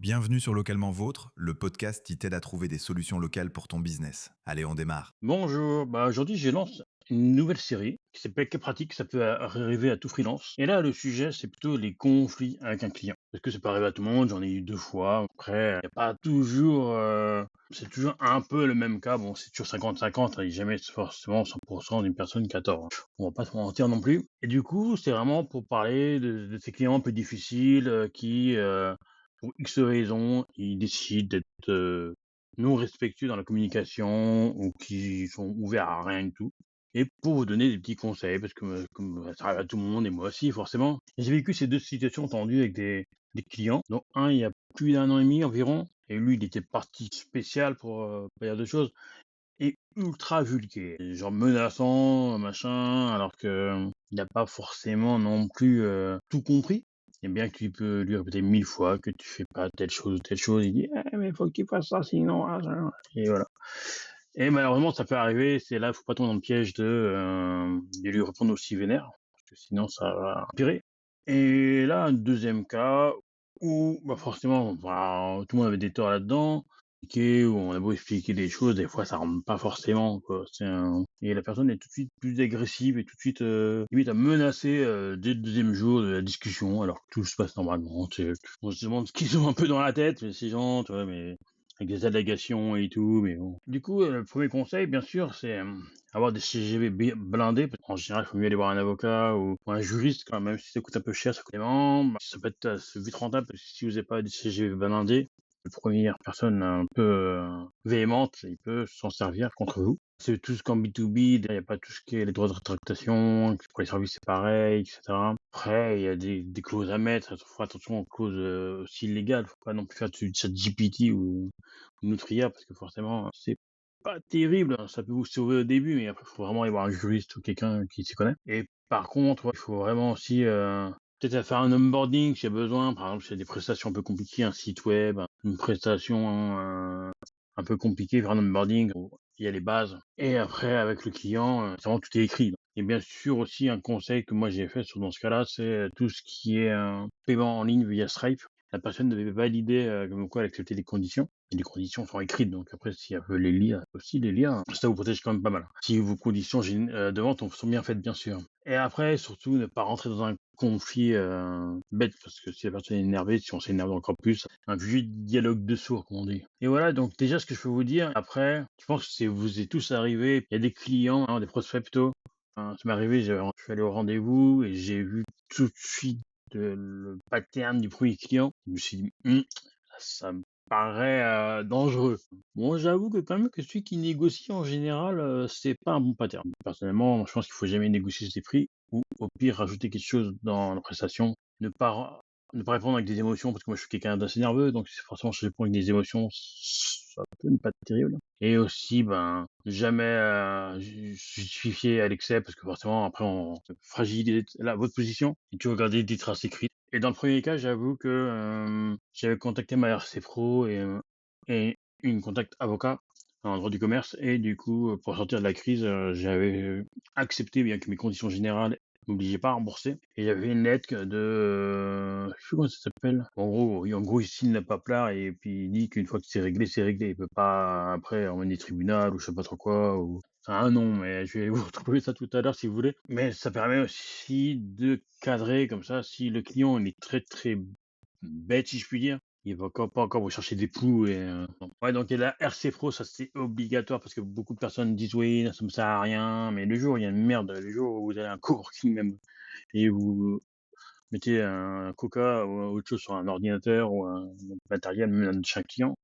Bienvenue sur Localement Vôtre, le podcast qui t'aide à trouver des solutions locales pour ton business. Allez, on démarre. Bonjour, aujourd'hui je lance une nouvelle série qui s'appelle Cas pratique, ça peut arriver à tout freelance. Et là le sujet c'est plutôt les conflits avec un client. Parce que ça peut arriver à tout le monde, j'en ai eu 2 fois. Après, y a pas toujours, c'est toujours un peu le même cas. Bon, c'est toujours 50-50, hein, il y a jamais forcément 100% d'une personne qui a tort, hein. On va pas se mentir non plus. Et du coup, c'est vraiment pour parler de ces clients un peu difficiles qui, pour X raisons, ils décident d'être non respectueux dans la communication ou qui sont ouverts à rien du tout. Et pour vous donner des petits conseils, parce que comme ça arrive à tout le monde et moi aussi forcément, j'ai vécu ces deux situations tendues avec des clients, dont un il y a plus d'un an et demi environ, et lui il était parti spécial pour pas dire de choses, et ultra vulgaire, genre menaçant, machin, alors que il n'a pas forcément non plus tout compris. Et bien que tu peux lui répéter 1000 fois que tu fais pas telle chose ou telle chose, il dit «Eh, mais faut que tu fasses ça sinon, machin», et voilà. Et malheureusement, ça peut arriver, c'est là, faut pas tomber dans le piège de lui répondre aussi vénère, parce que sinon ça va empirer. Et là, un deuxième cas où, bah, forcément, bah, tout le monde avait des torts là-dedans, où on a beau expliquer des choses, des fois ça rentre pas forcément, quoi. Et la personne est tout de suite plus agressive et tout de suite, limite à menacer, dès le deuxième jour de la discussion, alors que tout se passe normalement, tu sais. On se demande ce qu'ils ont un peu dans la tête, ces gens, tu vois, mais avec des allégations et tout, mais bon. Du coup, le 1er conseil, bien sûr, c'est, avoir des CGV blindés. En général, il faut mieux aller voir un avocat ou un juriste, quand même si ça coûte un peu cher, ça coûte vraiment, bah, ça peut être assez vite rentable, parce que si vous avez pas des CGV blindés, la première personne un peu, véhémente, il peut s'en servir contre vous. C'est tout ce qu'en B2B, il y a pas tout ce qui est les droits de rétractation, pour les services c'est pareil, et cetera. Après, il y a des clauses à mettre, faut attention aux clauses, aussi illégales, faut pas non plus faire du ChatGPT ou une autre IA, parce que forcément, c'est pas terrible, hein. Ça peut vous sauver au début, mais après, il faut vraiment aller voir un juriste ou quelqu'un qui s'y connaît. Et par contre, ouais, il faut vraiment aussi, peut-être à faire un onboarding s'il y a besoin. Par exemple, s'il y a des prestations un peu compliquées, un site web, une prestation, un peu compliquée, faire un onboarding où il y a les bases. Et après, avec le client, c'est vraiment tout est écrit. Et bien sûr aussi, un conseil que moi j'ai fait dans ce cas-là, c'est tout ce qui est paiement en ligne via Stripe. La personne devait valider comme quoi elle acceptait les conditions. Et les conditions sont écrites, donc après, si elle veut les lire, elle peut aussi les lire. Ça vous protège quand même pas mal. Si vos conditions de vente sont bien faites, bien sûr. Et après, surtout, ne pas rentrer dans un conflit bête, parce que si la personne est énervée, si on s'énerve encore plus, un vieux dialogue de sourds, comme on dit. Et voilà, donc déjà, ce que je peux vous dire, après, je pense que c'est vous est tous arrivé, il y a des clients, hein, des prospects plutôt. Ça m'est arrivé, je suis allé au rendez-vous et j'ai vu tout de suite le pattern du premier client. Je me suis dit, ça me paraît dangereux. Bon, j'avoue que quand même que celui qui négocie en général, c'est pas un bon pattern. Personnellement, je pense qu'il faut jamais négocier ses prix ou au pire rajouter quelque chose dans la prestation. Ne pas ra ne pas répondre avec des émotions, parce que moi je suis quelqu'un d'assez nerveux, donc si forcément je réponds avec des émotions, ça peut ne pas être terrible. Et aussi, ben, jamais, justifier à l'excès, parce que forcément après on fragilise votre position, et tu regardais des traces écrites. Et dans le premier cas, j'avoue que, j'avais contacté ma RC Pro et une contact avocat en droit du commerce, et du coup, pour sortir de la crise, j'avais accepté, bien que mes conditions générales m'obligeaient pas à rembourser. Et il y avait une lettre je sais plus comment ça s'appelle. En gros, oui, en gros, il signe la paplard et puis il dit qu'une fois que c'est réglé, c'est réglé. Il peut pas après emmener tribunal ou je sais pas trop quoi, ou enfin un nom, mais je vais vous retrouver ça tout à l'heure si vous voulez. Mais ça permet aussi de cadrer comme ça, si le client il est très, très bête, si je puis dire, il va encore pas encore vous chercher des poux, et ouais, donc il y a la RC Pro, ça c'est obligatoire, parce que beaucoup de personnes disent: «Oui, ça me sert à rien», mais le jour où il y a une merde, le jour où vous avez un coworking même et vous mettez un Coca ou autre chose sur un ordinateur ou un matériel, même chez un client,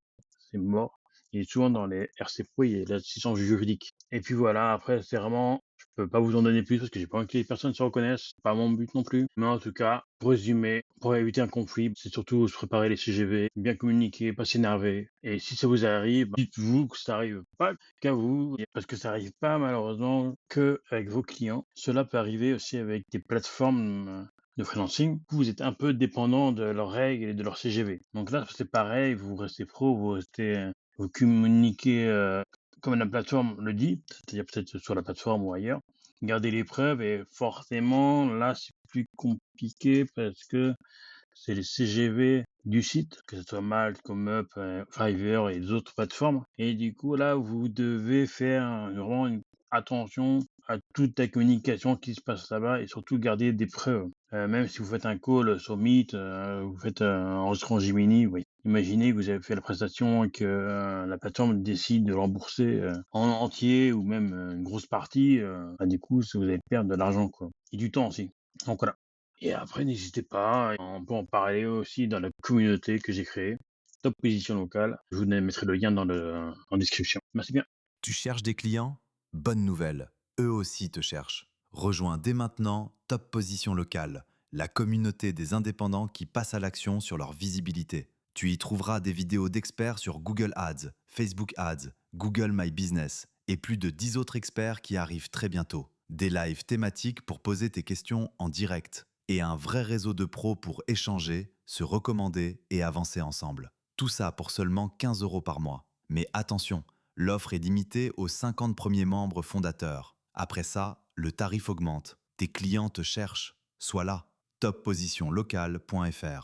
c'est mort. Et souvent dans les RC Pro, il y a l'assistance juridique. Et puis voilà, après c'est vraiment, je peux pas vous en donner plus parce que j'ai pas envie que les personnes se reconnaissent, c'est pas mon but non plus. Mais en tout cas, pour résumer, pour éviter un conflit, c'est surtout se préparer les CGV, bien communiquer, pas s'énerver. Et si ça vous arrive, dites-vous que ça arrive pas qu'à vous, parce que ça arrive pas malheureusement que avec vos clients. Cela peut arriver aussi avec des plateformes de freelancing, vous êtes un peu dépendant de leurs règles et de leurs CGV. Donc là, c'est pareil, vous restez pro, vous communiquez comme la plateforme le dit, c'est-à-dire peut-être sur la plateforme ou ailleurs. Gardez les preuves, et forcément, là, c'est plus compliqué parce que c'est les CGV. du site, que ce soit Malt, Comup, Fiverr et les autres plateformes. Et du coup, là, vous devez faire vraiment attention à toute la communication qui se passe là-bas et surtout garder des preuves. Même si vous faites un call sur Meet, vous faites un enregistrement Gemini, oui. Imaginez que vous avez fait la prestation et que la plateforme décide de le rembourser en entier ou même une grosse partie. Bah, du coup, vous allez perdre de l'argent, quoi. Et du temps aussi. Donc voilà. Et après, n'hésitez pas, on peut en parler aussi dans la communauté que j'ai créée, Top Position Locale. Je vous mettrai le lien en description. Merci bien. Tu cherches des clients? Bonne nouvelle, eux aussi te cherchent. Rejoins dès maintenant Top Position Locale, la communauté des indépendants qui passent à l'action sur leur visibilité. Tu y trouveras des vidéos d'experts sur Google Ads, Facebook Ads, Google My Business et plus de 10 autres experts qui arrivent très bientôt. Des lives thématiques pour poser tes questions en direct et un vrai réseau de pros pour échanger, se recommander et avancer ensemble. Tout ça pour seulement 15 € par mois. Mais attention, l'offre est limitée aux 50 premiers membres fondateurs. Après ça, le tarif augmente. Tes clients te cherchent. Sois là. toppositionlocale.fr